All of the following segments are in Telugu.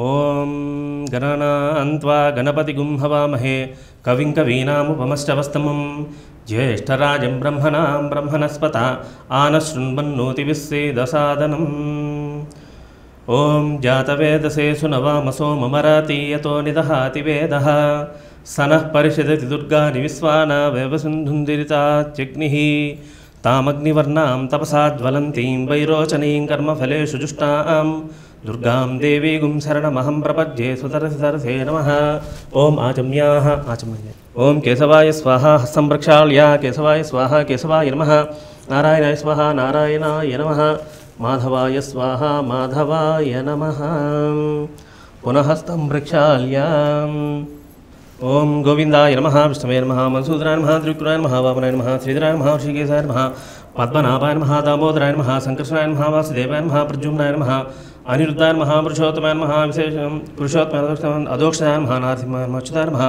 ఓం గణనాన్త్వా గణపతిగుం హవామహే కవిం కవీనాముపమశ్రవస్తమం జ్యేష్ఠరాజం బ్రహ్మణాం బ్రహ్మణస్పత ఆనశృణ్వన్నోతివిస్సేదసాదనం ఓం జాతవేదసే సునవామసో మమరాతీయతో నిదహాతి వేదః సనః పరిషదతి దుర్గాని విశ్వానా వేవసింధుందిరితాత్యగ్నిః తామగ్నివర్ణాం తపసా జ్వలంతీం వైరోచనీం కర్మఫలేషు జుష్టాం దుర్గాం దేవీగుం శరణమహం ప్రపద్యే సుతరసితరసే నమః. ఓం ఆచమ్యాః ఆచమ్య ఓం కేశవాయ స్వాహ హస్తం ప్రక్షాళ్య కేశవాయ స్వాహ కేశవాయ నమః. నారాయణాయ స్వాహ నారాయణాయ నమః. మాధవాయ స్వాహ మాధవాయ నమః. పునః హస్తం ప్రక్షాళ్య. ఓం గోవిందాయ నమః విష్ణవే నమః మధుసూదనాయ నమః త్రిపురాయ నమః వామనాయ నమః శ్రీధరాయ నమః ఋషికేశాయ నమః పద్మనాభాయ నమః దామోదరాయ నమః సంకర్షణాయ నమః వాసుదేవాయ నమః ప్రద్యుమ్నాయ నమః అనిరుద్ధాయ నమః పురుషోత్తమాయ నమః విశేషం పురుషోత్తమ అదోక్షాయ నమః నారసింహాయ నమః అచ్యుతాయ నమః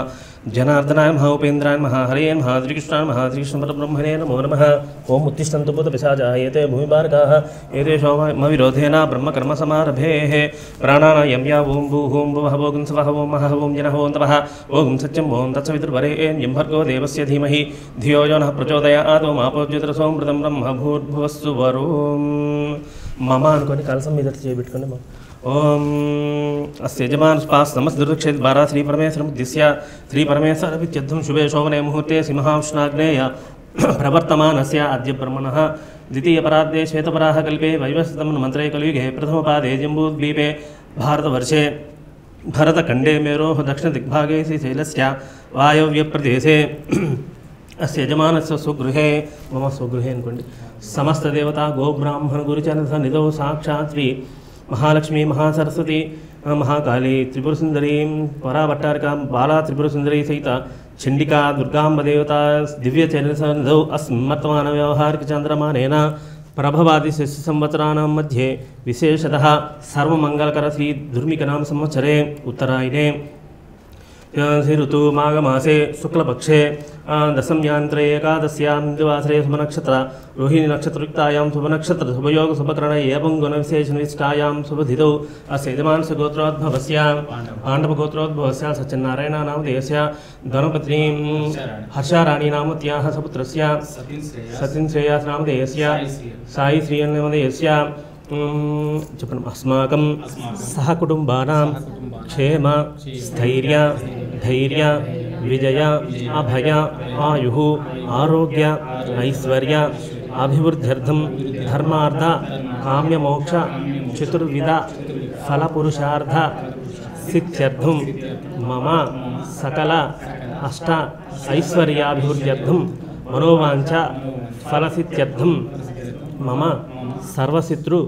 జనార్దనాయ నమః ఉపేంద్రాయ నమః హరయే నమః శ్రీకృష్ణాయ నమః శ్రీకృష్ణ పరబ్రహ్మణే నమో నమః. ఓం ఉత్తిష్టంతు భూతపిశాచాః ఏతే భూమిభారకాః ఏతేషాం మవిరోధేన బ్రహ్మకర్మసమారభేః ప్రాణానాయం యా ఓం భూహోం భువః ఓం స్వః ఓం మహః ఓం జనః ఓం తపః ఓం సత్యం ఓం తత్సవితుర్వరేణ్యం భర్గో దేవస్య ధీమహి ధియో యో నః ప్రచోదయాత్. ఓం ఆపోజ్యోతిరసోమృతం బ్రహ్మ భూర్భువస్సు వరోం మమ అనుకొని కలసం మీద చేయబెట్టుకోండి. ఓం అస్య యజమానస్పాస్ నమస్దుర్క్షేత్ బారా శ్రీ పరమేశ్వరముద్దిశ్య శ్రీ పరమేశ్వరవిత్యర్థం శుభే శోభనే ముహూర్తే సింహాంష్ణాగ్నేయ ప్రవర్తమానస్య అద్య బ్రహ్మణః ద్వితీయపరార్ధే శ్వేతపరాహ కల్పే వైవస్వతం మంత్రే కలియుగే ప్రథమపాదే జంబూద్వీపే భారతవర్షే భరతఖండే మేరోః దక్షిణదిగ్भागे శ్రీశైలస్య వాయవ్యప్రదేశే అస్య యజమానస్య స్వగృహే మమ స్వగృహే అనుకోండి సమస్త దేవత గోబ్రాహ్మణ గురుచరణ సన్నిధౌ సాక్షాత్ శ్రీ మహాలక్ష్మీ మహాసరస్వతి మహాకాళీ త్రిపురసుందరీం పరాభట్టారిక బాలా త్రిపురసుందరీ సహిత చండికా దుర్గాంబదేవత దివ్యచరణ సన్నిధౌ అస్మత్మాన వ్యవహారిక చంద్రమానేన ప్రభవాది శశి సంవత్సరాణం మధ్యే విశేషతః సర్వమంగళకర శ్రీ దుర్మికనామ సంవత్సరే ఉత్తరాయణే ఋతు మాఘమాసే శుక్లపక్షే దశమ్యాంత్రే ఏకాదశ్యాం దివాసరే శుభనక్షత్ర రోహిణి నక్షత్రయుక్తాయాం శుభనక్షత్ర శుభయోగ శుభకరణ ఏవం గుణవిశేషనిష్టాయాం శుభధితౌ అస్య యజమానస్య గోత్రోద్భవస్య పాండవగోత్రోద్భవస్య సత్యనారాయణ నామధేయస్య ధనుపత్నీం హర్షారాణి నామత్యాః సపుత్రస్య సతిన్ శ్రేయాస్ నామధేయస్య సాయి శ్రీయన్నామధేయస్య చెప్పండి. అస్మాకం సహకుటుంబానాం క్షేమ స్థైర్య ధైర్య విజయ అభయ ఆయుః ఆరోగ్య ఐశ్వర్య అభివృద్ధ్యర్థం ధర్మార్థ కామ్యమోక్ష చతుర్విధ ఫలపురుషార్థ సిద్ధ్యర్థం మమ సకల అష్ట ఐశ్వర్యాభివృద్ధ్యర్థం మనోవాంఛ ఫలసిద్ధ్యర్థం మమ సర్వశత్రు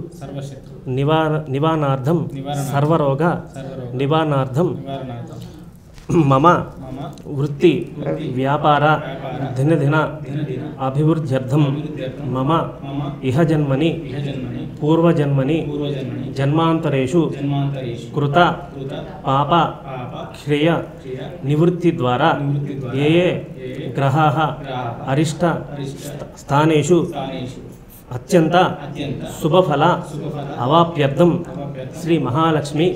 నివారణార్థం సర్వరోగ నివారణార్థం మమ వృత్తి వ్యాపార దినదిన అభివృద్ధ్యర్థం మమ ఇహ జన్మని పూర్వజన్మని జన్మాంతరేషు కృత పాప క్షయ నివృత్తి ద్వారా ఏ ఏ గ్రహాः అరిష్ట స్థానేషు అత్యంత శుభఫల అవాప్యర్థం శ్రీ మహాలక్ష్మి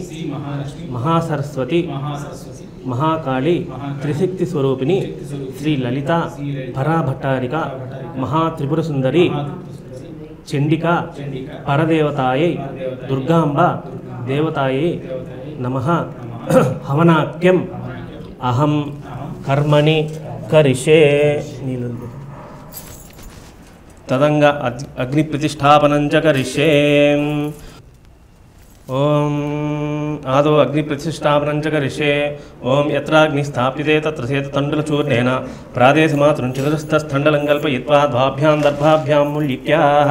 మహాసరస్వతి మహాకాళి త్రిశక్తి స్వరూపిణి శ్రీ లలిత పరాభట్టారిక మహాత్రిపురసుందరి చండిక పరదేవతాయై దుర్గాంబ దేవతాయై నమః. హవనాఖ్యం అహం కర్మణి కరిష్యే. తదంగ అగ్ని ప్రతిష్టాపనంచ కరిష్యే. ఓం ఆదో అగ్ని ప్రతిష్టాపనంచ కరిష్యే. ఓం యత్రాగ్ని స్థాప్యతే తత్ర సేతుతండలచూర్ణేన ప్రాదేశమాతృం చతురస్థస్థండలం కల్పయిత్వా ద్వాభ్యాం దర్భాభ్యాం ముల్లిక్యాః.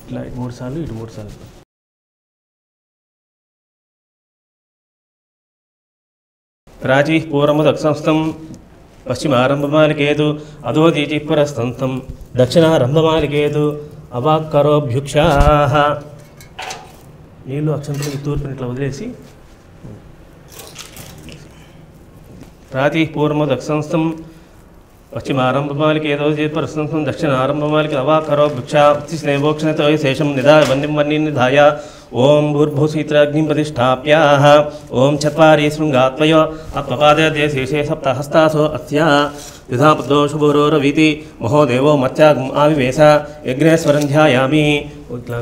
ఇలా 3 సార్లు ఇటు 3 సార్లు. ప్రాచీః పూర్వముదక్షంస్థం పశ్చిమారంభమాలికేతు అధోదీచి పురస్తంతం దక్షిణారంభమాలికేతు అవాక్కరోభ్యుక్షాః. నీళ్ళు అక్షంతలకి తూర్పుని ఇట్లా వదిలేసి ప్రాతీః పూర్వముదక్షంస్థం పశ్చిమారంభమాలికేతో దక్షిణారంభమాలిక అవాక్కరోభ్యుక్షా ఉత్తిష్ణేవోక్షణతో శేషం నిధాయ వన్యం వన్నీ నిధాయ ఓం భూర్భువస్సుః ప్రతిష్టాప్య ఓం చత్వారి శృంగాత్వయో అత్వపాదయతే శేషే సప్తహస్తాసో అస్య యుధాపదో శుభోరోరవీతి మహోదేవో మత్యాగం ఆవివేశ యజ్ఞేశ్వరం ధ్యాయామి. ఇట్లా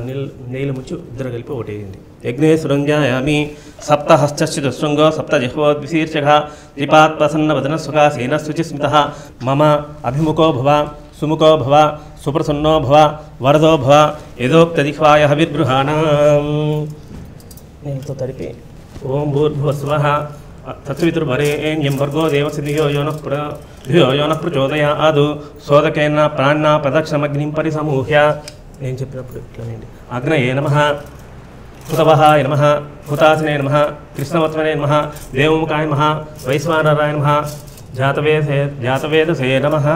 నీళ్ళు ముచ్చు ఇద్దరు కలిపి ఒకటేయండి. యజ్ఞేశ్వరం ధ్యాయామి. సప్తహశ్చతుశృంగో సప్తజిహ్వో ద్విశీర్షః త్రిపాత్ప్రసన్నవదనస్సుఖాసీన శుచిస్మితః మమ అభిముఖో భవ సుముఖో భవ సుప్రసన్నో భవ వరదో భవ యథోక్తదిహ్వాయ హవిర్గృహాణాం. నీళ్ళతో తడిపి ఓం భూర్భువస్సువః తత్సవితుర్వరేణ్యం భర్గో దేవస్య ధియో యో నః ప్రచోదయాద్ సోదకేన ప్రాణ్నా ప్రదక్షిణమగ్నిం పరిసమూహ్య. నేను చెప్పినప్పుడు ఇట్లానండి. అగ్నయే నమః హుతవహాయ నమః హుతాసినే నమః కృష్ణవత్మనే నమః దేవముఖాయ నమః వైశ్వానరాయ నమః జాతవేదసే నమః.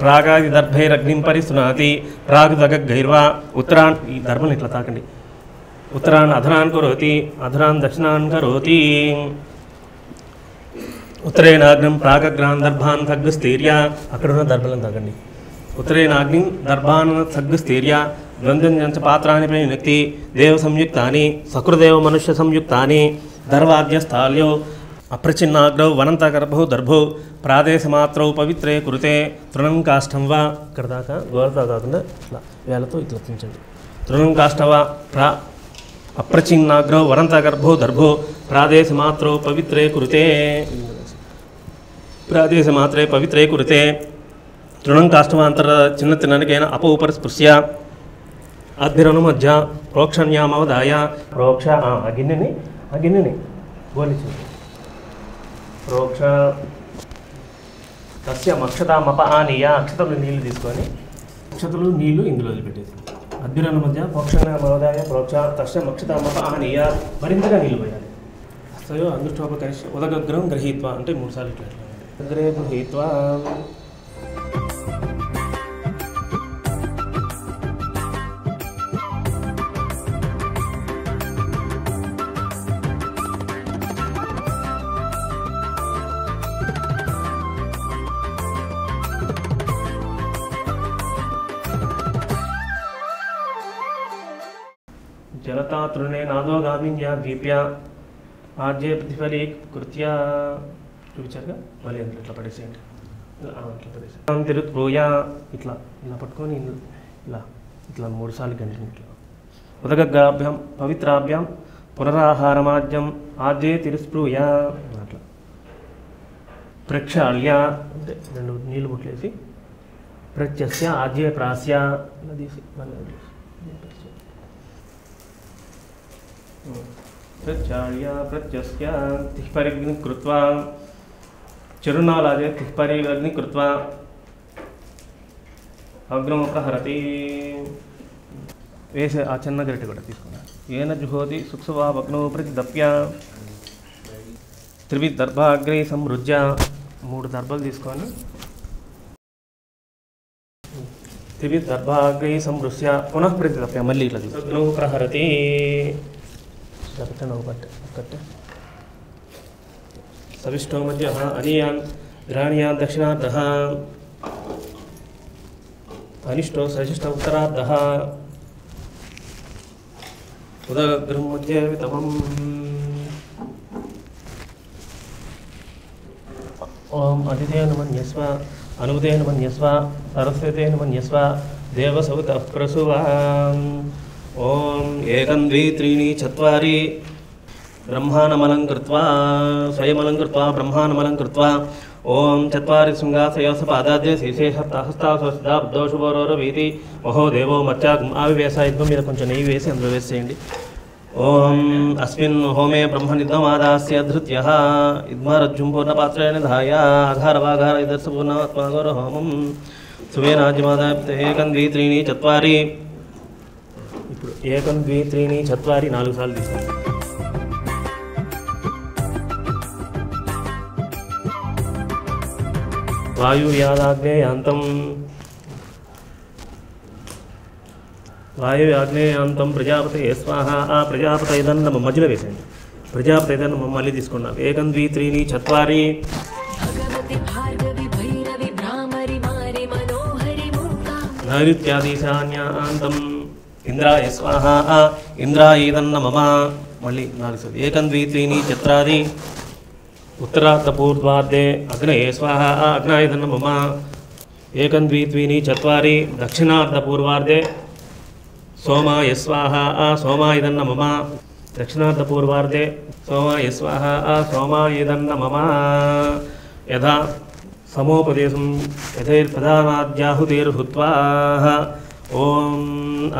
ప్రాగాదిదర్భైరగ్నిం పరిస్నాతి ప్రాగ్దగైర్వా ఉత్తరాన్. ఈ దర్భను ఇట్లా తాకండి. ఉత్తరాన్ అధరాన్ కరోతి అధరాన్ దక్షిణాన్ కరోతి. ఉత్తరేణాగ్నిం ప్రాగగ్రాన్ దర్భాన్ సగ్స్థీర్య. అక్కడ ఉన్న దర్భలను తాకండి. ఉత్తరేణాగ్నిం దర్భాన్ సగ్స్థీర్య ద్వంద్వంచ పాత్రాన్ని ప్రయునక్తి దేవ సంయుక్తాని సకృదేవ మనుష్య సంయుక్తాని దర్వాద్యస్థాల్యో అప్రచిన్నాగ్రౌ వనంతగర్భౌ దర్భౌ ప్రాదేశమాత్రౌ పవిత్రే కురుతే తృణం కాష్టం వా. ఇక్కడ దాకా గోరదా కాకుండా ఇట్లా వేలతో ఇట్లా తుంచండి. తృణం కాష్టవా అప్రచిన్నాగ్రౌ వనంతగర్భౌ దర్భౌ ప్రాదేశమాత్రౌ పవిత్రే కురుతే. ప్రాదేశమాత్రే పవిత్రే కురుతే తృణం కాష్టవాంతర చిన్న తిననికైనా అపౌపరి స్పృశ్య అద్భిరను మధ్య ప్రోక్షణ్యామవదాయ. ప్రోక్ష ఆ గిన్నెని గోలించింది. ప్రోక్ష తస్య మక్షతామప ఆనీయ. అక్షతలు నీళ్లు తీసుకొని అక్షతలు నీళ్లు ఇందులో వదిలిపెట్టేసి అద్భిరను మధ్య ప్రోక్షణ్యామవదాయ ప్రోక్ష తస్య మక్షతామప ఆనీయ. మరింతగా నీళ్లు పోయాలి. సయో అందుష్టోపకరిష్య ఉదగగ్రహం గృహీత్వా అంటే 3 సార్లు ఇట్లా అగ్రే గృహీత్వా. జలతా తృణే నాదోగామిన్యా దీప్య ఆర్జే ప్రతిఫలీకృత్య. చూపించారుగా మళ్ళీ అందులో ఇట్లా పడేసేయండి. ఇట్లా పడేసి తిరుత్ప్రూయ. ఇట్లా ఇలా పట్టుకొని ఇలా 3 సార్లు గంటలు ఇట్లా. ఉదగగ్రాభ్యాం పవిత్రాభ్యాం పునరాహారమాద్యం ఆద్యే తిరుస్ప్రూయ. అట్లా ప్రక్షాళ్య అంటే 2 నీళ్ళు బుట్లేసి ప్రత్యస్య ఆద్యే ప్రాస్య ఇలా తీసి మళ్ళీ ప్రత్యాళ్య ప్రత్యస్య తిఃపరిగ్ని కృత్వా చిరునాలాజే తిఃపరిగ్ని కృత్వా అగ్నముపహరతి. వేసే ఆ చిన్న గరిటె కూడా తీసుకున్నాను. ఏన జుహోతి సుక్సువా అగ్నో ప్రతిదప్య త్రివిదర్భాగ్రే సంరుజ్య. 3 దర్భలు తీసుకొని త్రివిదర్భాగ్రే సంరుజ్య పునః ప్రతిదప్య. మళ్ళీ ఇట్లా అగ్నో ప్రహరతి. కట్టే సవిష్టో మధ్య అనీయాన్ గ్రాణీయాన్ దక్షిణార్ధ అనిష్టో సశిష్ట ఉత్తరార్ధ ఉదగృహం మధ్య వితమం. ఓం అతిథేన మన్యస్వ అనుదేన మన్యస్వ సరస్వతేన మన్యస్వ దేవసౌతః ప్రసువా. ఓం 1 2 3 4 బ్రహ్మానమలం కృత్వా స్వయమలం కృత్వా బ్రహ్మానమలం కృత్వా ఓం 4 శృంగాసయోసపాదాద్య శేషప్తాహస్తాసోషదాబ్దోషుభోరోరవీతి మహోదేవో మత్యాగం ఆవివేశ. యుద్ధం మీద కొంచెం నెయ్యి వేసి అందులో వేసేయండి. ఓం అస్మిన్ హోమే బ్రహ్మనిద్దమాదాస్య ధృత్యః ఇద్మారజ్జుం పూర్ణపాత్రేణ ధాయ ఆఘారవాఘార ఇదర్శపూర్ణాత్మాగౌర హోమం సువేనాజ్యమాదాయ 1 2 3 4. ఇప్పుడు 1 2 3 4 4 సార్లు తీసుకోండి. వాయువ్యాదాగ్నేయాంతం వాయువ్యాగ్నేయాంతం ప్రజాపతయే స్వాహ. ఆ ప్రజాపతైదన్నం మధ్యలో వేసేయండి. ప్రజాపతైదన్నం మళ్ళీ తీసుకున్నాం. 1 2 3 4 నైరుత్యాదీశాన్యాంతం ఇంద్రాయ స్వాహ ఇంద్రాయదన్న మమ మళ్ళీ 4 సార్లు ఏకం ద్వి త్రీని చత్రాది ఉత్తరార్ధపూర్వార్ధే అగ్నయే స్వాహ అగ్నాయదన్న మమ ఏకం ద్వి త్రీని చత్వారి దక్షిణార్ధపూర్వార్ధే సోమాయ స్వాహ సోమాయదన్న మమ దక్షిణార్ధపూర్వార్ధే సోమాయ స్వాహ సోమాయదన్న మమ యథా సమోపదేశం యథైర్ప్రధానాద్యాహుతైర్హుత్వా ఓం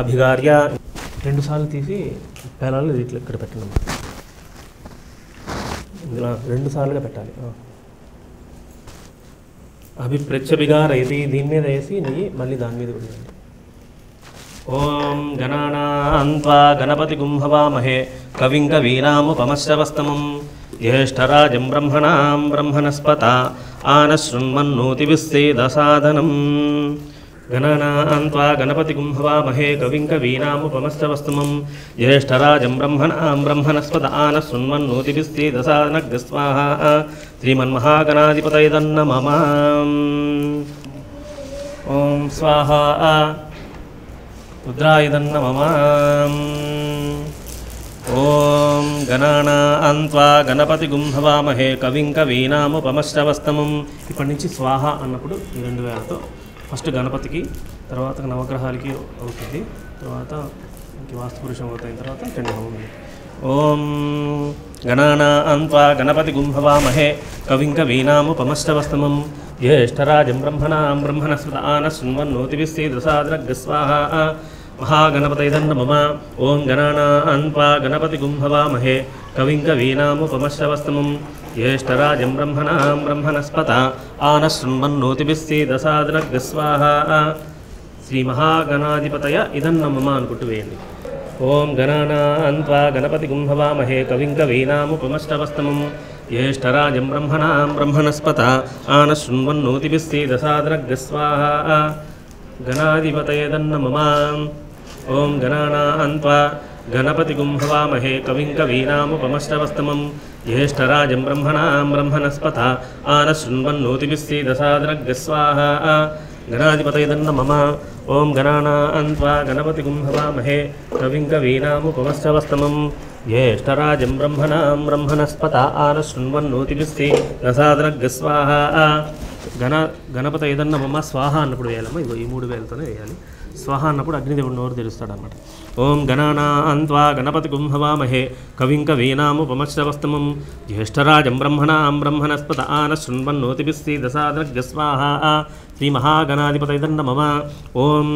అభిగార్య 2 సార్లు తీసి పేలాలు ఇట్లా ఇక్కడ పెట్టండి ఇందులో 2 సార్లుగా పెట్టాలి అభిప్రత్యభిగారయతి దీని మీద వేసి నెయ్యి మళ్ళీ దాని మీద కూడా ఓం గణానాన్వా గణపతిగుం హవామహే కవిం కవీనాముపమశ్రవస్తమం జ్యేష్ఠరాజం బ్రహ్మణాం బ్రహ్మణస్పత ఆనశృణ్వన్నోతిభిస్సేదసాదనం గణానాన్వా గణపతిగుం హవామహే కవిం కవీనాముపమశ్రవస్తమం జ్యేష్ఠరాజం బ్రహ్మణాం బ్రహ్మణస్పత ఆనశృణ్వన్నోతిభిస్సేదసాదనగ్ర స్వాహా శ్రీమన్మహాగణాధిపతయదన్నమమ ఓం స్వాహా రుద్రాయదన్నమమ ఓం గణానాన్వా గణపతిగుం హవామహే కవిం కవీనాముపమశ్రవస్తమం ఇప్పటి నుంచి స్వాహ అన్నప్పుడు ఈ 2 వేలతో ఫస్ట్ గణపతికి తర్వాత నవగ్రహాలకి అవుతుంది తర్వాత వాస్తుపురుషం అవుతాయి తర్వాత చండహోమం ఓం గణానాన్వా గణపతిగుం హవామహే కవిం కవీనాముపమశ్రవస్తమం జ్యేష్ఠరాజం బ్రహ్మణాం బ్రహ్మణస్పత ఆనశృణ్వన్నోతిభిస్సేదసాదనగ్ర స్వాహా మహాగణపతయదన్నమమ ఓం గణానాన్వా గణపతిగుం హవామహే కవిం కవీనాముపమశ్రవస్తమం జ్యేష్ఠరాజం బ్రహ్మణాం బ్రహ్మణస్పత ఆనశృణ్వన్నోతిభిస్సేదసాదనగ్ర స్వాహా శ్రీ మహాగణాధిపతయ ఇదన్నమమ అనుకుంటూ వేయండి ఓం గణానాన్వా గణపతిగుం హవామహే కవిం కవీనాముపమశ్రవస్తమం జ్యేష్ఠరాజం బ్రహ్మణాం బ్రహ్మణస్పత ఆనశృణ్వన్నోతిభిస్సేదసాదనగ్ర స్వాహా గణాధిపతయదన్నమమ ఓం గణానాన్వా గణపతిగుం హవామహే కవిం కవీనాముపమశ్రవస్తమం జ్యేష్ఠరాజం బ్రహ్మణాం బ్రహ్మణస్పత ఆనశృణ్వన్నోతిభిస్సేదసాదనగ్ర స్వాహా గణాధిపతయదన్నమమ ఓం గణానాన్వా గణపతిగుం హవామహే కవిం కవీనాముపమశ్రవస్తమం జ్యేష్ఠరాజం బ్రహ్మణాం బ్రహ్మణస్పత ఆనశృణ్వన్నోతిభిస్సేదసాదనగ్ర స్వాహా గణపతయదన్నమమ స్వాహ అన్నప్పుడు వేయాలమ్మా ఇగో ఈ 3 వేలతోనే వేయాలి స్వాహ అన్నప్పుడు అగ్నిదేవుడు నోరు తెరుస్తాడు అన్నమాట ఓం గణానాన్వా గణపతిగుం హవామహే కవిం కవీనాముపమశ్రవస్తమం జ్యేష్ఠరాజం బ్రహ్మణాం బ్రహ్మణస్పత ఆనశృణ్వన్నోతిభిస్సేదసాదనగ్ర స్వాహా శ్రీ మహాగణాధిపతయదన్నమమ ఓం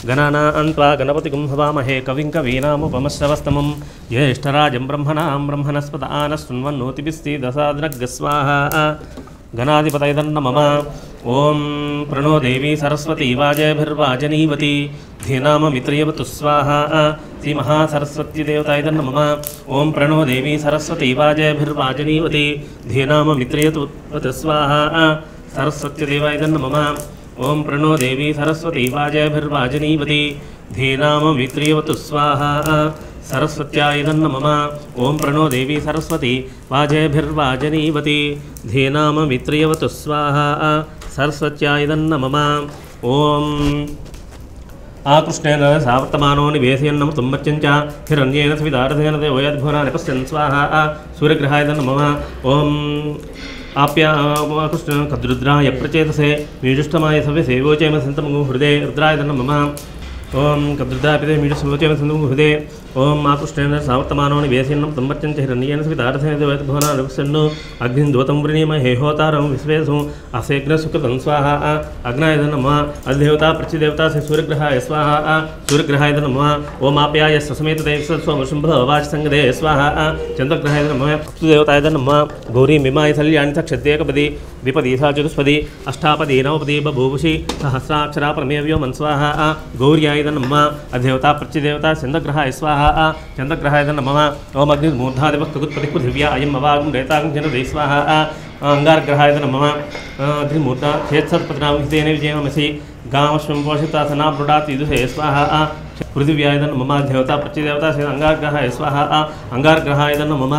గణానాన్వా గణపతిగుం హవామహే కవిం కవీనాముపమశ్రవస్తమం జ్యేష్ఠరాజం బ్రహ్మణాం బ్రహ్మణస్పత ఆనశృణ్వన్నోతిభిస్సేదసాదనగ్ర స్వాహా గణాధిపతయదన్నమమ ఓం ప్రణో దేవీ సరస్వతీ వాజేభిర్వాజనీవతి ధీనామమిత్రియవతు స్వాహా శ్రీ మహాసరస్వతీదేవతాయదన్నమమ ఓం ప్రణో దేవీ సరస్వతీ వాజేభిర్వాజనీవతి ధీనామమిత్రియవతు స్వాహా సరస్వతీదేవాయదన్నమమ ఓం ప్రణో దేవీ సరస్వతీ వాజేభిర్వాజనీవతి ధీనామమిత్రియవతు స్వాహా సరస్వత్యాయదన్నమమ ఓం ప్రణో దేవీ సరస్వతీ వాజేభిర్వాజనీవతి ధీనామమిత్రియవతు స్వాహా సరస్వత్యాయదన్నమమ ఓం ఆకృష్ణేన సావర్తమానో నివేశయన్నం తుమ్మర్చంచ హిరణ్యేన సవిదారథేన దేవయద్భువనా నిపశ్యన్ స్వాహా సూర్యగ్రహాయదన్నమమ ఓం ఆప్యాకృష్ణ కద్రుద్రాయ ప్రచేతసే మీజుష్టమాయ సవ్య సేవోచైమ సంతము హృదయ రుద్రాయదన్నమమ ఓం కద్రుద్రాపితే మీజుష్టమోచైమ సంతము హృదయ ఓం ఆకృష్ణేన సావర్తమానో నివేశయన్నం తుమ్మర్చంచ హిరణ్యేన సవిదారథేన దేవయద్భువనా నిపశ్యన్ అగ్నిం దూతం వృణీమ హేహోతారం విశ్వేసు అసేగ్న సుకృతం స్వాహా అగ్నాయదన్నమమ అధిదేవతా ప్రతిదేవతా సే సూర్యగ్రహాయ స్వాహా సూర్యగ్రహాయదన్నమమ ఓం ఆప్యాయ సమేతదే స్వశుంభవాచ సంగదే స్వాహా చంద్రగ్రహాయదన్నమమ దేవతాయదన్నమమ గౌరీ మిమాయ సల్యాణి సక్షత్యేకపది ద్విపదీసా చతుష్పది అష్టాపది నవపది బభూషి సహస్రాక్షరా ప్రమేవ్యో మన్స్వాహా గౌర్యాయదన్నమమ అధిదేవతా ప్రతిదేవతా చంద్రగ్రహాయ స్వాహా చంద్రగ్రహాయదన్నమమ ఓం అగ్నిర్మూర్ధాదివస్తుగుత్పతి పృథివ్యా అయం అవాగం రేతాగం జనదే స్వాహా అంగారగ్రహాయదన్నమమ అగ్నిమూర్ధ చేత్సత్పతినామహితేన విజయమసి గామశ్వం పోషితాసనాభృడాత్ ఇదుసే స్వాహా పృథివ్యాయదన్నమమ దేవతా ప్రతిదేవతా అంగారగ్రహాయ స్వాహా అంగారగ్రహాయదన్నమమ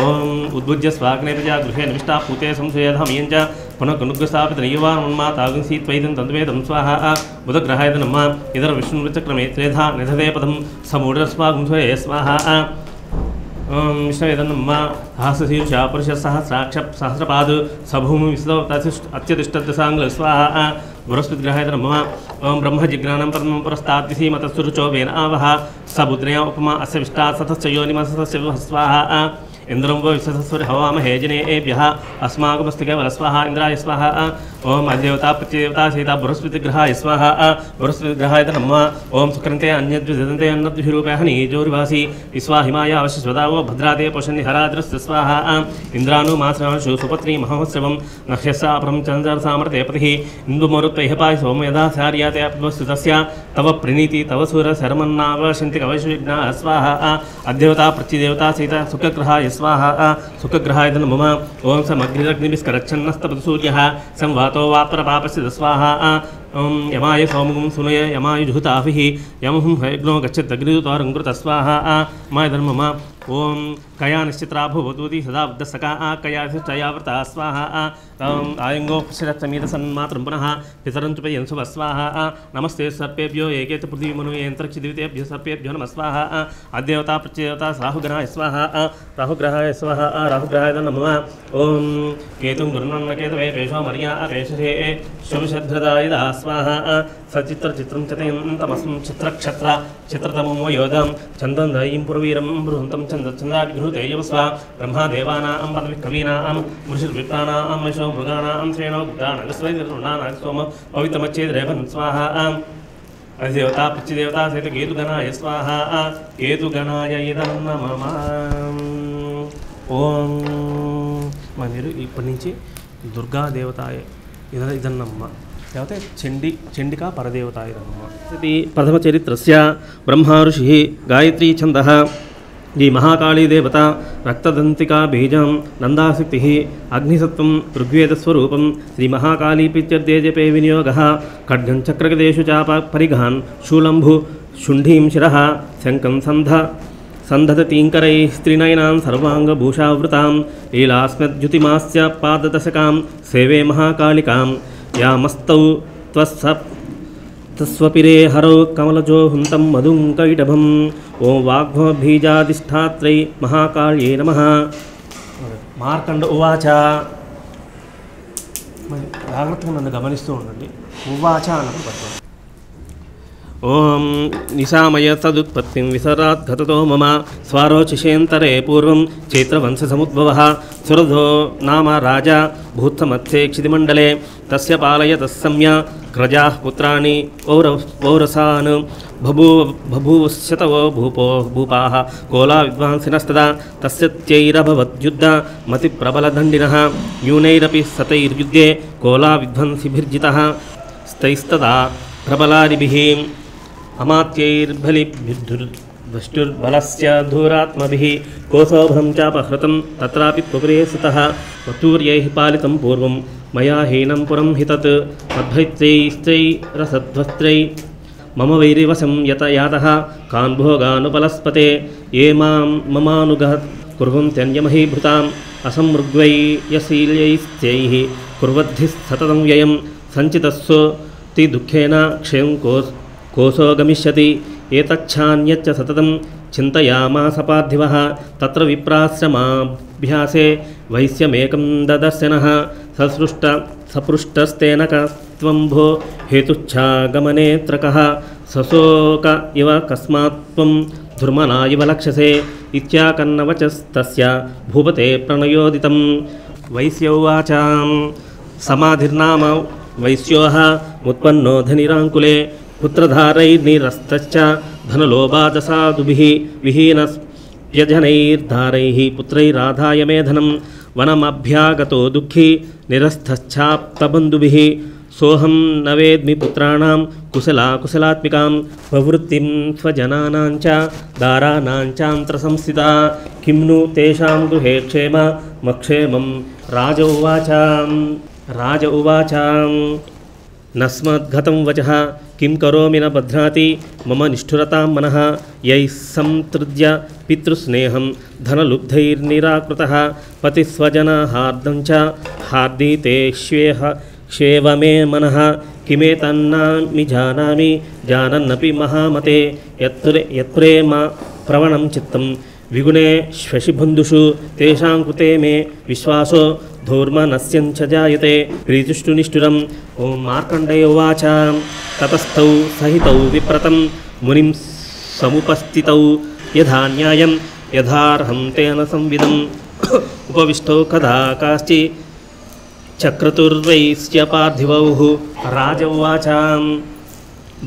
ఓం ఉద్భుజ్య స్వాగ్నేర్జా గృహే నివిష్టా పూతే సంశయధమయంచ पुनः गुनुग्रस्थापित नैवान्माताविंसी त्वैदं तद्वेदं स्वाहा बुधग्रहाय नमः इदर विष्णुचक्रमे त्रेधा निधते पदं समूढस्वागुंसवे स्वाहा विष्णुवेदं नमः सहस्रशीर्षा पुरुषसहस्राक्ष सहस्रपाद सभूमि विश्व अत्यतिष्ठदशाङ्गल स्वाहा बृहस्पतिग्रहाय नमः ओं ब्रह्मजिज्ञानं परमं पुरस्ताद्विधीमतस्तुरुचो वेन आवह सबुद्रया उपमा अस्य विष्टात् सतश्च योनिमसस्य स्वाहा इंद्रं वो विश्वस्वर हवामहे जनेभ्यः अस्माकमस्तिके वरस्वाहा इंद्राय स्वाहा ओम अधिदेवता प्रत्यदेवता सहिता बृहस्पतिग्रहाय स्वाहा बृहस्पतिग्रहाय नमः ओम सुकृन्ते अन्यद्विदन्ते अन्नद्भिरूपहनि जोर्वासी विश्वा हिमाय अवश्यस्वदावो भद्रादे पोषणि हराद्रस्य स्वाहा इंद्रानु मासनाशु सुपत्नी महोत्सवं नक्षस्रापरं चन्द्रसामर्ते पतिः इन्दुमरुत्तैहपाय सोम यदा सार्याते अपवस्तुतस्य तव प्रणीति तव सूर शर्मन्नावशन्ति कवशविघ्ना स्वाहा अधिदेवता प्रत्यदेवता सहिता सुखग्रहाय स्वाहा सुखग्रहाय नमः ओं समग्निरग्निभिस्करच्छन्नस्तपतु सूर्यः संवातो वाप्रपापस्य स्वाहा ओं यमाय सौमुगं सुनय यमाय जुहुताभिः यमहुं हयग्नो गच्छदग्निदूतारङ्कृत स्वाहा माय धर्मः ओं कया निश्चित्रा भूवतुति सदा बुद्धसका कया चयावृता स्वाहा आयंगो शिरत्समीतसन्मात्रं पुनः पितरञ्च स्वाहा नमस्ते सर्पेभ्यो एके च पृथिवीमनु यन्त्रक्षिद्वितेभ्यो सर्पेभ्यो नमः स्वाहा अद्यवता प्रत्यदेवता राहुग्रहाय स्वाहा राहुग्रहाय स्वाहा राहुग्रहाय नमः ओं केतुं गुरुनन्नकेतवे पेशो मर्या पेशे शुभशद्रदाय स्वाहा सचित्रचित्रं चतयन्तमस्मं चित्रक्षत्र चित्रतमो योधं चन्दन्दयीं पुरवीरं बृहन्तं चन्द्रचन्द्राग्निहृते यवस्वा ब्रह्मादेवानां पदविकवीनां मुषिर्विप्राणां वैशो मृगाणां श्रेणो गुडानागस्वैर्णानाग सोम पवित्रमच्चेद्रेवन् स्वाहा अधिदेवता प्रत्यदेवता सहित केतुगणाय स्वाहा केतुगणाय इदं नमः ఓం మీరు ఇప్పటి నుంచి దుర్గాదేవతాయ ఇదన్నమ్మ లేకపోతే చండికా పరదేవతాయ నమః ఇది ప్రథమ చరిత్రస్య బ్రహ్మ ఋషి గాయత్రీ ఛందః ఈ మహాకాళీ దేవత రక్తదంతికా బీజం నందాశక్తి అగ్నిసత్వం ఋగ్వేదస్వరూపం శ్రీ మహాకాళీ ప్రీత్యర్థే జపే వినియోగ ఖడ్గం చక్రగదేషు చాప పరిఘాన్ శూలంభు శుంఢీం శిరః శంఖం సంధతీంకరైः స్త్రీనయనాం సర్వాంగభూషావృతాం లీలాస్మద్యుతిమాస్య పాదదశకాం సేవే మహాకాళికాం యామస్తౌ తస్వపిరే హరౌ కమలజో హుంతం మధుం కైటభం ఓం వాగ్భవబీజాధిష్ఠాత్రై మహాకాళ్యై నమః. మార్కండ ఉవాచ. జాగ్రత్తగా నన్ను గమనిస్తూ ఉండండి. ఉవాచ అన్నప్పుడు పడుతుంది. ఓం నిశామయ తదుత్పత్తిం విసరాత్ ఘతతో మమ స్వారోచిషేంతరే పూర్వం చైత్రవంశసముద్భవః సురధో నామ రాజా భూత్సమత్సే క్షితిమండలే తస్య పాలయతస్సమ్య క్రజాః పుత్రాణి పౌరసాన్ బభూవశ్చతవో భూపాః కోలా విద్వాంసినస్తదా తస్య త్యైరభవద్యుద్ధ మతిప్రబలదండినః న్యూనైరపి సతైర్యుద్ధే కోలా విధ్వంసిభిర్జితः స్తైస్తదా ప్రబలాదిభిः అమాత్యైర్బలిభిర్దుష్టుర్బలస్య ధూరాత్మభిः కోసోభం చాపహృతం తత్రాపి త్వపురే సుతః వతూర్యైః పాలితం పూర్వం మయా హీనం పురం హితత్ మద్భైత్రైశ్చైరసధ్వస్త్రై మమ వైరివశం యాతః కాన్ భోగానుపలస్పతే ఏ మాం మమానుగః కుర్వంత్యన్యమహీభృతాం అసమృగ్వైయశీల్యైశ్చైః కుర్వద్భిः సతతం వ్యయం సంచితస్సు దుఃఖేన క్షయం కోసో గమిష్యతి ఏతచ్ఛాన్యచ్చ సతతం చింతయామాస పార్థివః తత్ర విప్రాశ్రమాభ్యాసే వైశ్యమేకం దదర్శనః సపృష్టస్తేన త్వం భో హేతుచ్ఛాగమనేత్రకః సశోక ఇవ కస్మాత్ త్వం ధృమనా ఇవ లక్ష్యసే ఇత్యాకన్నవచస్తస్య భూపతే ప్రణయోదితం. వైశ్య ఉవాచ. సమాధిర్నామ వైశ్యోః ఉత్పన్నో ధనిరాంకులే పుత్రధారైర్నిరస్తశ్చ ధనలోభాదసాధుభిః విహీనస్యజనైర్ధారైః పుత్రైరాధాయ మే ధనం వనమభ్యాగతో దుఃఖీ నిరస్తశ్చాప్తబంధుభిః సోహం న వేద్మి పుత్రాణాం కుశలాత్మికాం ప్రవృత్తిం స్వజనానాంచ దారానాంచాంత్ర సంస్థితా కిం ను తేషాం గృహే క్షేమ మక్షేమం. రాజ ఉవాచ. నస్మద్గతం వచః किं करोमि न बध्नाति मम निष्ठुरतां मनः यैः संतृज्य पितृस्नेहं धनलुब्धैर्निराकृतः पतिस्वजनहार्दं च हार्दिते क्षेव मे मनः किमेतन्नामि जानामि जानन्नपि महामते यत्प्रेम प्रवणं चित्तं विगुणे श्वशिबन्धुषु तेषां कृते मे विश्वासो धूर्मनस्यञ्च जायते प्रीतिष्टु निष्ठुरम् ॐ मार्कण्डेय उवाच ततस्थौ सहितौ विप्रतं मुनिं समुपस्थितौ यथा न्यायं यथार्हं तेन संविदम् उपविष्टौ कदा काश्चि चक्रतुर्वैश्च पार्थिवौः राज उवाच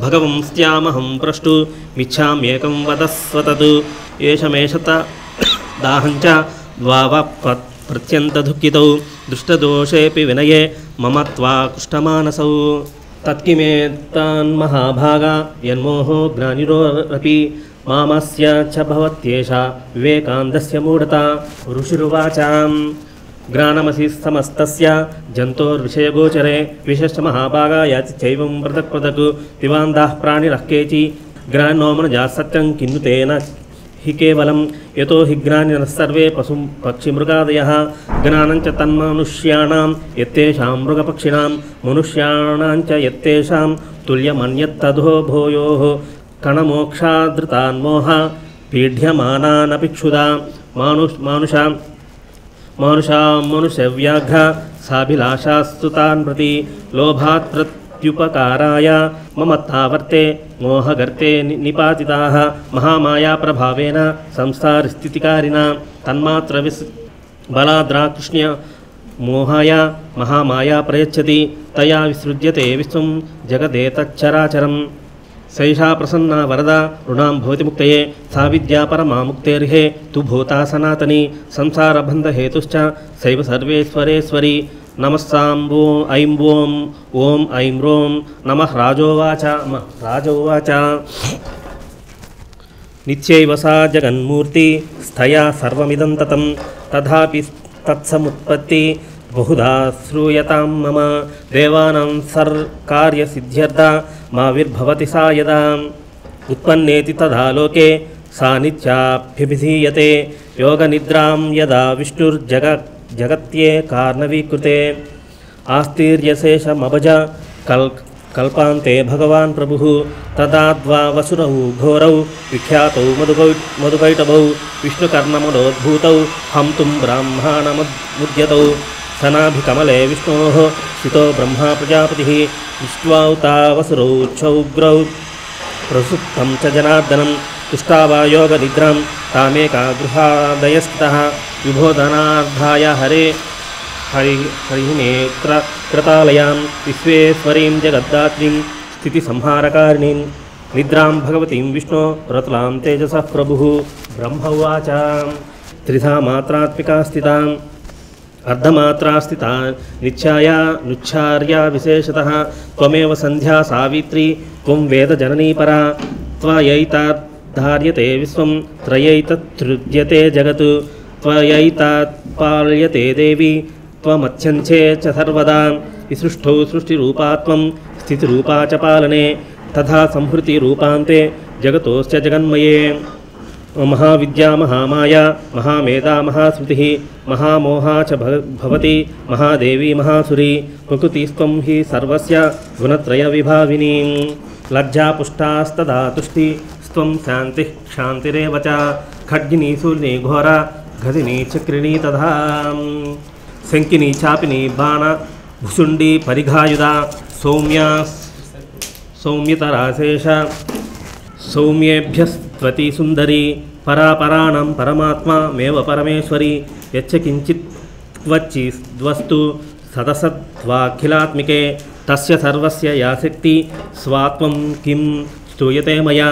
भगवंस्त्यामहं प्रष्टुमिच्छाम्येकं वदस्व तत् एषमेषत दाहञ्च द्वावप्रत्यन्तदुःखितौ दृष्टदोषेऽपि विनये मम त्वाकुष्ठमानसौ तत्किमेतान्महाभागा यन्मोहो ज्ञानिरोरपि मामस्य च भवत्येषा विवेकान्दस्य मूढता ऋषिरुवाच ग्राणमसि समस्तस्य जन्तोर्विषयगोचरे विशेष महाभागा याति चैवं पृथक् पृथक् पिबान्धाः प्राणिनः केचि ग्राण्योमनजा सत्यं किन्नु तेन हि केवलं यतो हि ग्राणिनः सर्वे पशुं पक्षिमृगादयः ज्ञानं च तन्मनुष्याणां यत्तेषां मृगपक्षिणां मनुष्याणां च यत्तेषां तुल्यमन्यत्तदो भूयोः कणमोक्षादृतान्मोह पीड्यमानानपि क्षुधा मनुष्यव्याघ्र साभिलाषास्तु तान् प्रति लोभात् प्रत्युपकाराय मम तावर्ते मोहगर्ते निपातिताः महामाया प्रभावेन संसारस्थितिकारिणा तन्मात्र बलाद्राकृष्ण्य मोहाय महामाया प्रयच्छति तया विसृज्यते विश्वं जगदेतच्चराचरम् सैषा प्रसन्ना वरदा ऋणां भवति मुक्तये सा विद्या परमा मुक्तेर्हे तु भूता सनातनी संसारबन्धहेतुश्च सैव सर्वेश्वरेश्वरी नमस्साम्बो ऐं ॐ ऐं रों नमः राजोवाच नित्यैव सा जगन्मूर्ति स्थया सर्वमिदं ततं तथापि तत्समुत्पत्ति बहुधा श्रूयतां मम देवानां सर्वकार्यसिद्ध्यर्था माविर्भवति सा यदा उत्पन्नेति तदा लोके सा नित्याभ्यभिधीयते योगनिद्रां यदा विष्णुर्जगत्ये कार्णवीकृते आस्तीर्यशेषमभज कल्पान्ते भगवान् प्रभुः तदा द्वावसुरौ घोरौ विख्यातौ मधुकैटभौ विष्णुकर्णमनोद्भूतौ हन्तुं ब्राह्मणमुद्यतौ सनाभिकमले विष्णोः स्थितो ब्रह्मा प्रजापतिः विश्वावतावसुरौ चौग्रौ प्रसुप्तं च जनार्दनं तुष्टावा योगनिद्रां तामेकागृहादयस्तः विबोधनार्थाय हरिनेत्रकृतालयां विश्वेश्वरीं जगद्धात्रीं स्थितिसंहारकारिणीं निद्रां भगवतीं विष्णो रतलां तेजसः प्रभुः ब्रह्म उवाच त्रिधा मात्रात्मिका स्थितां अर्धमात्रा स्थिता नित्याया नुच्छार्या विशेषतः त्वमेव संध्या सावित्री त्वं वेदजननी परा त्वयैताद्धार्यते विश्वं त्रयैतत्सृज्यते जगत् त्वयैतात्पाल्यते देवी त्वमत्यञ्चे च सर्वदा विसृष्टौ सृष्टिरूपा त्वं स्थितिरूपा च पालने तथा संहृतिरूपान्ते जगतोश्च जगन्मये महाविद्या महामाया महामेधा महाश्रुतिः महामोहा च भवति महादेवी महासुरी प्रकृतिस्त्वं हि सर्वस्य गुणत्रयविभाविनी लज्जापुष्टास्तदा तुष्टिस्त्वं शान्तिः क्षान्तिरेव च खड्गिनी शूलिनी घोरा घसिनी चक्रिणी तथा शङ्किनी चापिनी बाण भुषुण्डी परिघायुधा सौम्यतराशेष सौम्येभ्यस्त्वति सुन्दरी परापराणां परमात्मा मेव परमेश्वरी यच्च किञ्चित् त्वच्चिद्वस्तु सदसद्वाखिलात्मिके तस्य सर्वस्य या शक्ति स्वात्मं किं स्तूयते मया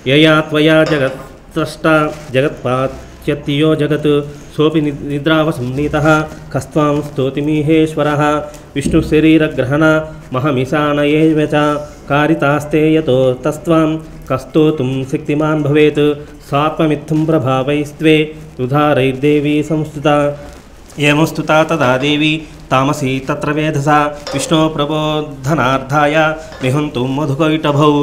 यया त्वया जगत्स्रष्टा जगत्पात्यत्यो जगत् सोऽपि निद्रावसंनीतः कस्त्वां स्तोतिमीहेश्वरः विष्णुशरीरग्रहण महमीशानयेव च कारितास्ते यतो तस्त्वां कस्तोतुं शक्तिमान् भवेत् स्वात्ममित्थं प्रभावैस्त्वे उदारैर्देवी संस्थिता ఏమస్తుతా తదా దేవి తామసీ తత్ర వేధసా విష్ణో ప్రబోధనార్థాయ నిహంతు మధుకైటభౌ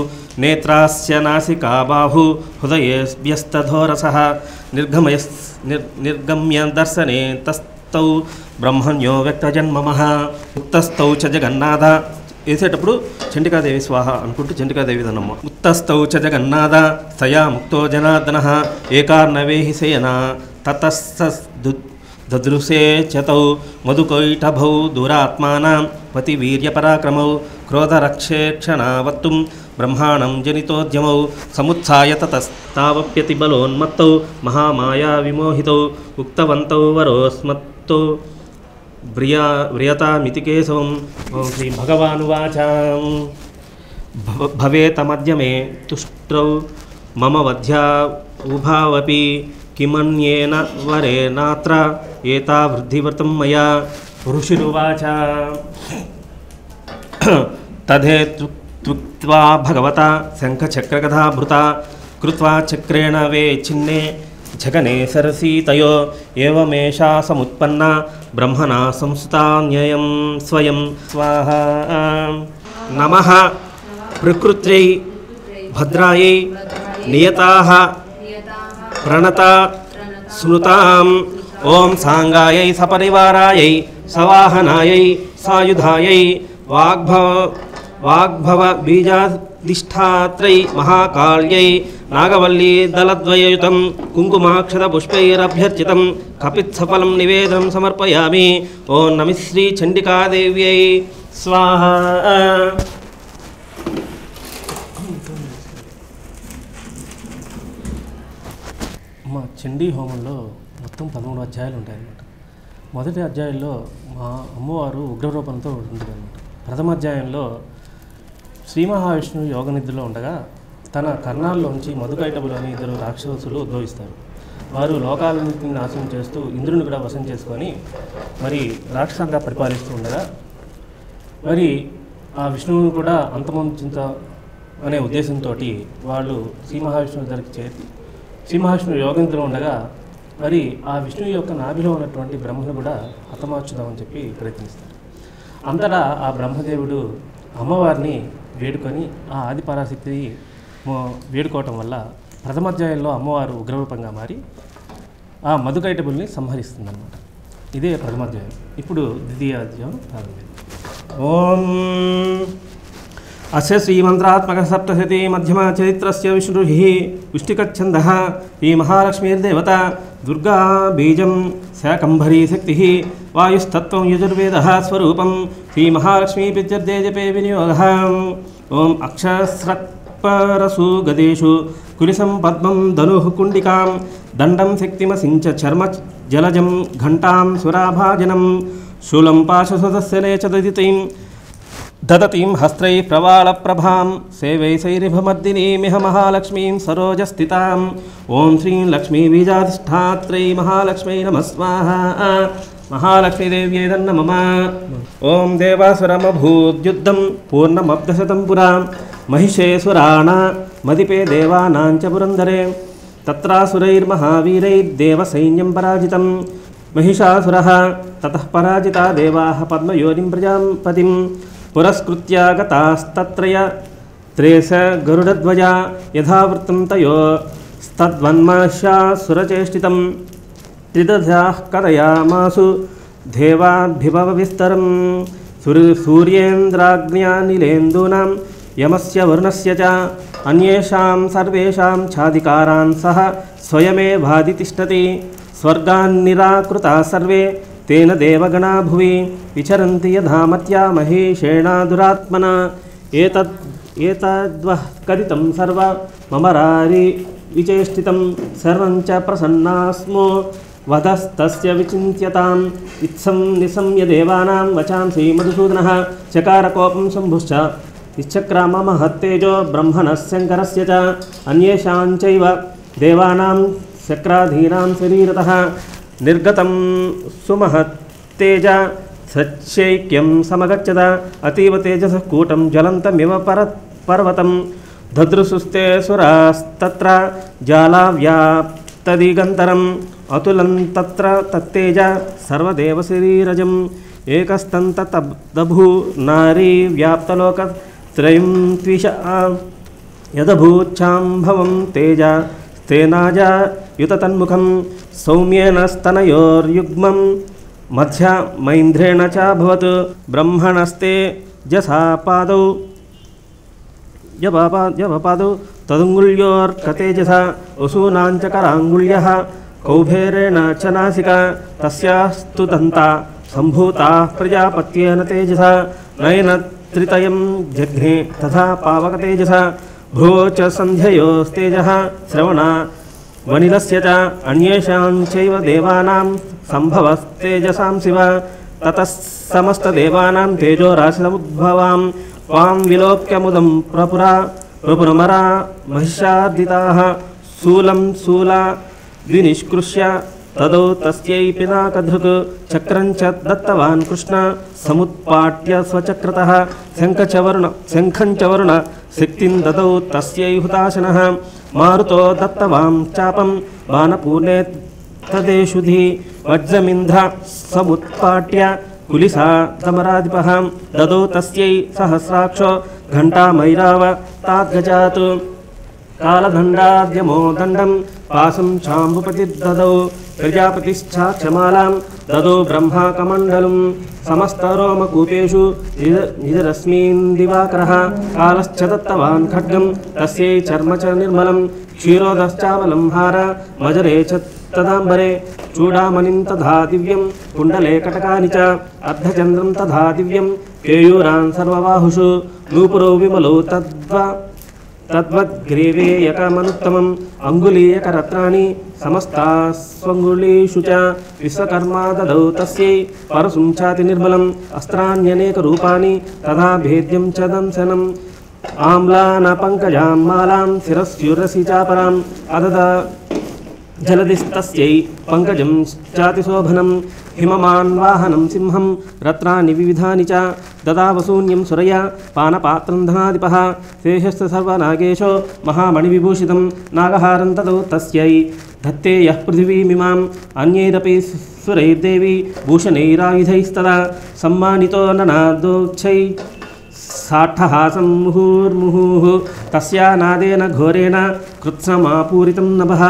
నేత్రాస్య నాసికా బాహు హృదయేభ్యస్తధోరసః నిర్గమ్య దర్శనే తస్తౌ బ్రహ్మణ్యో వ్యక్తజన్మమః ఉక్తస్థౌ చ జగన్నాథ వేసేటప్పుడు చండికాదేవి స్వాహ అనుకుంటూ చండికాదేవి దన్నమ్మ. ఉత్తస్థౌ చ జగన్నాథ సయా ముక్తో జనార్దనః ఏకార్ణవేహి శయన తతస్తదృశే చతౌ మధుకైటభౌ దూరాత్మానాం పతివీర్యపరాక్రమౌ క్రోధరక్షేక్షణావత్తుం బ్రహ్మాణం జనితోద్యమౌ సముత్సాయ తతస్తావప్యతిబలోన్మత్తౌ మహామాయా విమోహితౌ ఉక్తవంతౌ వరోస్మత్తౌ వ్రియతామితి కేశవం. ఓం శ్రీ భగవానువాచ భవేతమద్య మే తుష్ట్రౌ మమ వధ్యా ఉభావపి కిమన్యేన వరేనాత్ర ఏతా వృద్ధివ్రతం మయా. ఋషిరువాచ తథేత్యుక్త్వా భగవతా శంఖచక్రగదాభృతా కృత్వా చక్రేణ వే చిన్నే జగనే సరసీతయో ఏవమేషా సముత్పన్నా బ్రహ్మణా సంస్థాన్యయం స్వయం స్వాహా. నమః ప్రకృత్యై భద్రాయై నియతాః ప్రణతా స్మృతాం. ఓం సాంగాయై సపరివారాయై సవాహనాయై సాయుధాయై వాగ్భవ బీజాధిష్ఠాత్రై మహాకాళ్యై నాగవల్లీ దళద్వయయుతం కుంకుమాక్షత పుష్పైరభ్యర్చితం కపిత్సఫలం నివేదనం సమర్పయామి. ఓం నమః శ్రీ చండికాదేవ్యై స్వాహా. మా చండీ హోమంలో మొత్తం 13 అధ్యాయాలు ఉంటాయన్నమాట. మొదటి అధ్యాయంలో మా అమ్మవారు ఉగ్రరూపంతో ఉంటుందన్నమాట. ప్రథమ అధ్యాయంలో శ్రీ మహావిష్ణువు యోగనిద్రలో ఉండగా తన కర్ణాల్లోంచి మధుకైటభులు అని 2 రాక్షసులు ఉద్భవిస్తారు. వారు లోకాలన్నింటినీ నాశనం చేస్తూ ఇంద్రుని కూడా వశం చేసుకొని మరి రాక్షసంగా పరిపాలిస్తూ ఉండగా మరి ఆ విష్ణువుని కూడా అంతమొందించ అనే ఉద్దేశంతో వాళ్ళు శ్రీ మహావిష్ణువు దగ్గరికి చేరి శ్రీ మహావిష్ణువు యోగనిద్రలో ఉండగా మరి ఆ విష్ణువు యొక్క నాభిలో ఉన్నటువంటి బ్రహ్మను కూడా హతమార్చుదామని చెప్పి ప్రయత్నిస్తారు. అంతటా ఆ బ్రహ్మదేవుడు అమ్మవారిని వేడుకొని ఆ ఆదిపరాశక్తి వేడుకోవటం వల్ల ప్రథమాధ్యాయంలో అమ్మవారు ఉగ్రరూపంగా మారి ఆ మధుకైటభుల్ని సంహరిస్తుందన్నమాట. ఇదే ప్రథమాధ్యాయం. ఇప్పుడు ద్వితీయాధ్యాయం ప్రారంభించింది. ఓం అస్య శ్రీమంత్రాత్మక సప్తశతి మధ్యమ చరిత్రస్య విష్ణుః పుష్టికచ్ఛందః శ్రీ మహాలక్ష్మీర్దేవత దుర్గా బీజం శాకంభరీ శక్తిః వాయుస్తత్వం యజుర్వేదః స్వరూపం శ్రీ మహాలక్ష్మీ పిత్యర్థే జపే వినియోగః. ఓం అక్షస్రక్పరసు గదేషు కులిసం పద్మం ధనుః కుండికాం దండం శక్తిమసించ చర్మ జలజం ఘంటాం సురాభాజనం శూలం పాశసుదస్యలే చ దదతిం హస్త్రై ప్రవాళప్రభాం సేవైసైరిభమర్దినీమిహ మహాలక్ష్మీం సరోజస్థితాం. ఓం శ్రీం లక్ష్మీ బీజాధిష్ఠాత్రై మహాలక్ష్మై నమః స్వాహా. మహాలక్ష్మీదేవ్యై నమః. ఓం దేవాసురమభూద్యుద్ధం పూర్ణమబ్ధశతం పురా మహిషేసురాణ మదిపే దేవానాంచ పురందరే తత్రాసురైర్మహావీరైర్దేవసైన్యం పరాజితం महिषासुरः ततः पराजिता देवाः पद्मयोनिं प्रजापतिं पुरस्कृत्य गतास्तत्रय त्रेष गरुडध्वजा यथावृत्तं तयोस्तद्वन्महिषासुरचेष्टितं त्रिदशाः कथयामासु देवाद्भिभवविस्तरं सूर्येन्द्राग्न्यानिलेन्दूनां यमस्य वरुणस्य च अन्येषां सर्वेषां छादिकारान् सह स्वयमेवाधितिष्ठति स्वर्गान्निराकृता सर्वे तेन देवगणा भुवि विचरन्ति यथा मत्या महेशेण दुरात्मना एतद्वः कथितं सर्व ममरारि विचेष्टितं सर्वं च प्रसन्नास्मो वधस्तस्य विचिन्त्यताम् इत्थं निशम्य देवानां वचांसि मधुसूदनः चकारकोपं शम्भुश्च इच्छक्राममहत्तेजो ब्रह्मणः शङ्करस्य च अन्येषाञ्चैव देवानां चक्राधीनां शरीरतः निर्गतं सुमहत्तेज सच्चैक्यं समगच्छत अतीव तेजसः कूटं ज्वलन्तमिव पर्वतं ददृशुस्ते सुरास्तत्र जालाव्याप्तदिगन्तरं अतुलं तत्र तत्तेज सर्वदेवशरीरजम् एकस्तन्तदभू नारी व्याप्तलोकत्रयं त्विषा यदभूच्छाम्भवं तेज स्तेनाजा युततन्मुखं सौम्येन स्तनयोर्युग्मं मध्या मैन्द्रेण च भवत् ब्रह्मणस्ते जसा पादौ यवपादौ तदङ्गुल्योर्कतेजसा वसूनाञ्च कराङ्गुल्यः कौभेरेण च नासिका तस्यास्तु दन्ता सम्भूता प्रजापत्येन तेजसा नयनत्रितयं जघ्ने तथा पावकतेजसा भ्रुवो च सन्ध्ययोस्तेजः श्रवणा वनिलस्य च अन्येषां चैव देवानां सम्भवस्तेजसां शिव ततः समस्तदेवानां तेजोराशिसमुद्भवां वां विलोक्यमुदं प्रपुरमरा महिषादिताः शूलं शूला विनिष्कृष्य तदौ तस्यै पिनाकधृक् चक्रं च दत्तवान् कृष्ण समुत्पाट्य स्वचक्रतः शङ्खं च वरुण शक्तिं ददौ तस्यै हुताशनः मारुतो दत्तवां चापं बाणपूर्णे तदेषुधि वज्रमिन्द्र समुत्पाट्य कुलिसा तमराधिपः ददौ तस्यै सहस्राक्षो घण्टामैरावताद्गजात् कालदण्डाद्यमो दण्डं पाशं चाम्बुपतिर्ददौ प्रजापतिश्चाक्षमालां ददौ ब्रह्माकमण्डलं समस्तरोमकूपेषु निजरश्मीन् दिवाकरः कालश्च दत्तवान् खड्गं तस्यै चर्म च निर्मलं क्षीरोदश्चामलं हार मजरे च तदाम्बरे चूडामणिं तथा दिव्यं कुण्डले कटकानि च अर्धचन्द्रं तथा दिव्यं केयूरान् सर्वबाहुषु नूपुरो विमलौ तद्वद्ग्रीवेयकमनुत्तमम् अङ्गुलीयकरत्नानि समस्तास्वङ्गुलीषु च विश्वकर्मा ददौ तस्यै परशुं चाति निर्मलम् अस्त्राण्यनेकरूपाणि तथा भेद्यं च दंशनम् आम्लानपङ्कजां मालां शिरस्युरसि चापराम् अदद जलदिस्तस्यै पङ्कजं चातिशोभनं हिममान् वाहनं सिंहं रत्नानि विविधानि च ददावसून्यं सुरया पानपात्रं धनाधिपः शेषश्च सर्वनागेशो महामणिविभूषितं नागहारं ददौ तस्यै धत्ते यः पृथिवीमिमाम् अन्यैरपि सुरैर्देवी भूषणैरायुधैस्तदा सम्मानितो ननादोक्षै साठहासं मुहुर्मुहुः तस्या नादेन घोरेण कृत्स्नमापूरितं नभः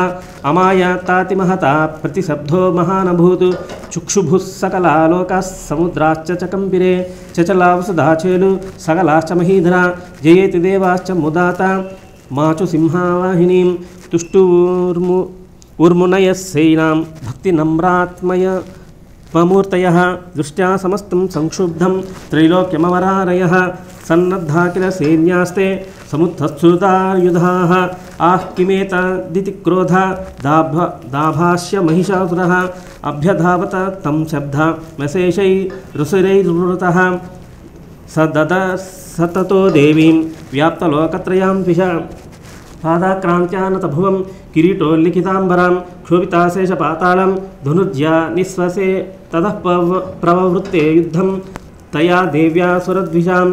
अमायातातिमहता प्रतिशब्दो महानभूत् चुक्षुभुः सकलालोकाः समुद्राश्च च कंपिरे चचलावसुधाचेलु सकलाश्च महीधरा जयेति देवाश्च मुदाता माचु सिंहावाहिनीं तुष्टुर्मुनयस्यैनां भक्तिनम्रात्मय त्वमूर्तयः दृष्ट्या समस्तं संक्षुब्धं त्रैलोक्यमवरारयः सन्नद्धा किल सैन्यास्ते समुत्थस्तुतायुधाः आह किमेतदिति क्रोधा दाभाष्य महिषासुरः अभ्यधावत तं शब्दा मशेषैरुसुरैर्वृतः सततो देवीं व्याप्तलोकत्रयां द्विषा पादाक्रान्त्यानतभुवं किरीटोल्लिखिताम्बरां क्षोभिताशेषपातालं धनुर्ज्या निःश्वसे ततः प्रववृत्ते युद्धं तया देव्या सुरद्विषां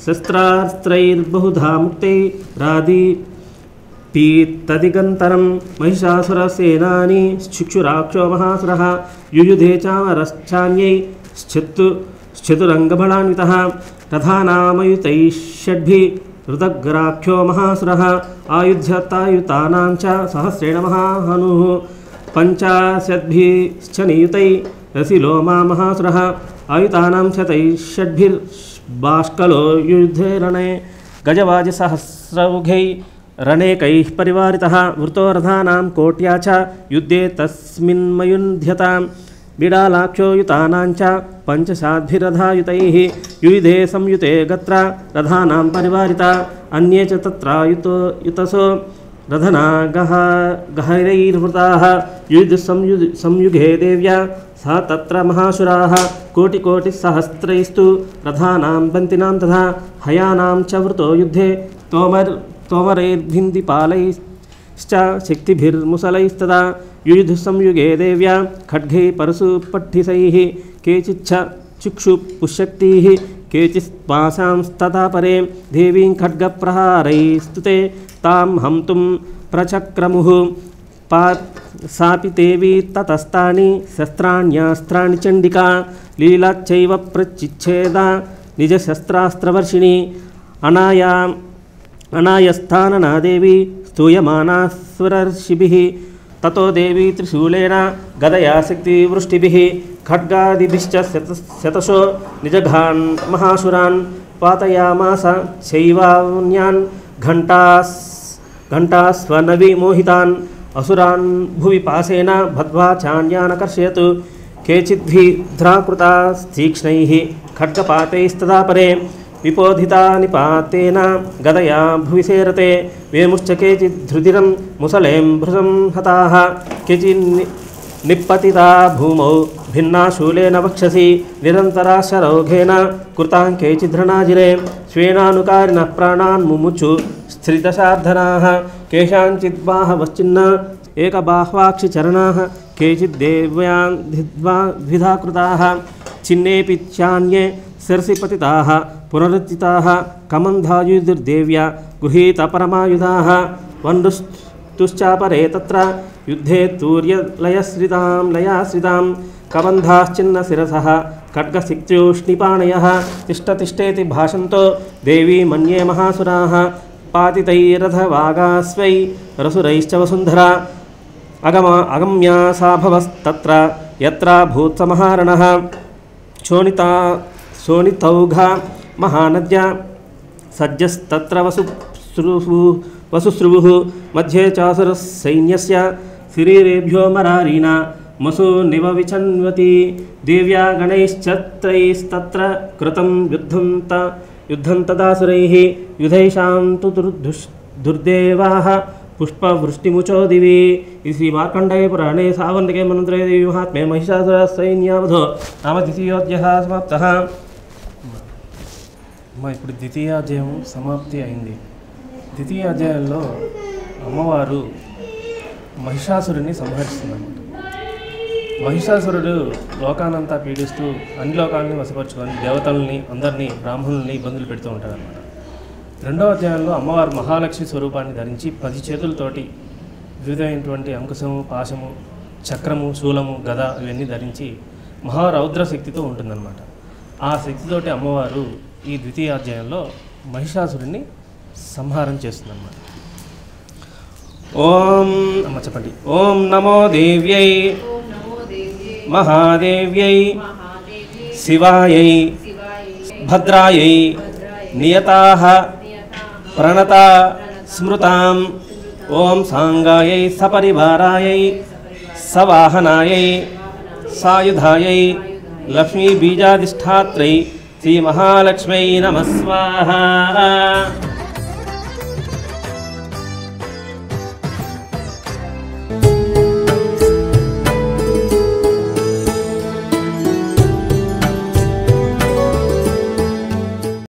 शस्त्रास्त्रैर्बहुधा मुक्तैरादिपीतदिगन्तरं महिषासुरसेनानी शिक्षुराक्षो महासुरः युयुधे चामरश्चान्यै श्चतुरङ्गबलान्वितः तथानामयुतैः षड्भिः ऋतग्राख्यो महासुरः आयुध्यतायुतानां च सहस्रेण महाहनुः पञ्चाशद्भिश्च नियुतैः रसिलोमा महासुरः आयुतानां शतैः षड्भिर्बाष्कलो युद्धे रणे गजवाजसहस्रौघैः रणेकैः परिवारितः वृतो रथानां कोट्या च युद्धे तस्मिन्मयुध्यतां बिडालाख्यो युतानां च पञ्चशाद्भिरथायुतैः युयुधे संयुते गत्रा रथानां परिवारिता अन्ये च तत्रायुतसो रथना गहैरैर्वृताः युयुधसंयुगे देव्या सा तत्र महासुराः कोटिकोटिसहस्रैस्तु रथानां बन्तिनां तथा हयानां च वृतो युद्धे तोमरैर्भिन्दिपालैश्च शक्तिभिर्मुसलैस्तदा युयुधसंयुगे देव्या खड्गैः परशुपट्टिसैः केचिच्छ चक्षुपुशक्तिः केचित्पाशांस्तथा परे देवीं खड्गप्रहारैस्तुते तां हन्तुं प्रचक्रमुः सापि देवी ततस्तानि शस्त्राण्यास्त्राणि चण्डिका लीलाच्चैव प्रचिच्छेदा निजशस्त्रास्त्रवर्षिणी अनायस्थानना देवी स्तूयमानासुरर्षिभिः ततो देवी त्रिशूलेन गदया शक्तिवृष्टिभिः खड्गादिभिश्च शतशो निजघान् महासुरान् पातयामास शैवान्यान् घण्टास्वनविमोहितान् असुरान् भुवि पासेन बद्ध्वा चान्यानकर्षयतु केचिद्भिद्राकृता तीक्ष्णैः खड्गपातैस्तदा परे विपोधिता निपातेन गदया भुवि सेरते वेमुश्च केचिद्धृदिरं मुसलें भृशं हताः केचिन्निप्पतिता भूमौ भिन्ना शूलेन वक्षसि निरन्तरा शरौघेन कृतां केचिद्धृणाजिरे स्वेनानुकारिणः प्राणान् मुमुचु स्त्रिदशार्धनाः केषाञ्चिद्बाहवश्चिन्न एकबाह्वाक्षिचरणाः केचिद्देव्यान् द्विधा कृताः चिन्नेऽपि चान्ये शिरसिपतिताः पुनरुत्थिताः कमन्धायुधिर्देव्या गृहीतपरमायुधाः वन्दुस्तुश्चापरे तत्र युद्धे तूर्यलयाश्रितां कबन्धाश्चिन्नशिरसः खड्गसिक्त्यूष्णिपाणयः तिष्ठतिष्ठेति भाषन्तो देवी मन्ये महासुराः पातितैरथवागास्वै रसुरैश्च वसुन्धरा अगम्या सा भवस्तत्र यत्र भूत्समहारणः शोणितौघा महानद्या सज्जस्तत्र वसुश्रुवुः मध्ये चासुरसैन्यस्य शरीरेभ्यो मरारीना मसु निवविचन्वती देव्या गणैश्चत्रैस्तत्र कृतं युद्धं तदासुरैः युधैषां तु दुर्देवाः पुष्पवृष्टिमुचो दिवि श्री मार्कण्डेय पुराणे सावर्णिके मन्त्रे देवी महात्म्ये महिषासुरसैन्यावधो नाम द्वितीयोऽध्यायः समाप्तः ఇప్పుడు ద్వితీయ అధ్యాయం సమాప్తి అయింది. ద్వితీయ అధ్యాయంలో అమ్మవారు మహిషాసురుని సంహరిస్తున్నారు. మహిషాసురుడు లోకానంతా పీడిస్తూ అన్ని లోకాలని వశపరుచుకొని దేవతల్ని అందరినీ బ్రాహ్మణుల్ని ఇబ్బందులు పెడుతూ ఉంటారన్నమాట. రెండవ అధ్యాయంలో అమ్మవారు మహాలక్ష్మి స్వరూపాన్ని ధరించి 10 చేతులతోటి వివిధమైనటువంటి అంకుశము, పాశము, చక్రము, శూలము, గద ఇవన్నీ ధరించి మహారౌద్ర శక్తితో ఉంటుందన్నమాట. ఆ శక్తితోటి అమ్మవారు ఈ ద్వితీయ అధ్యాయంలో మహిషాసురుని సంహారం చేస్తుందన్నమాట. ఓం అమ్మ చెప్పండి. ఓం నమో దేవ్యై మహాదేవ్యై శివాయై భద్రాయై నియతాః ప్రణతా స్మృతాం ఓం సాంగాయై సపరివారాయై సవాహనాయై సాయుధాయై లక్ష్మీ బీజాధిష్ఠాత్రై శ్రీ మహాలక్ష్మై నమః స్వాహా.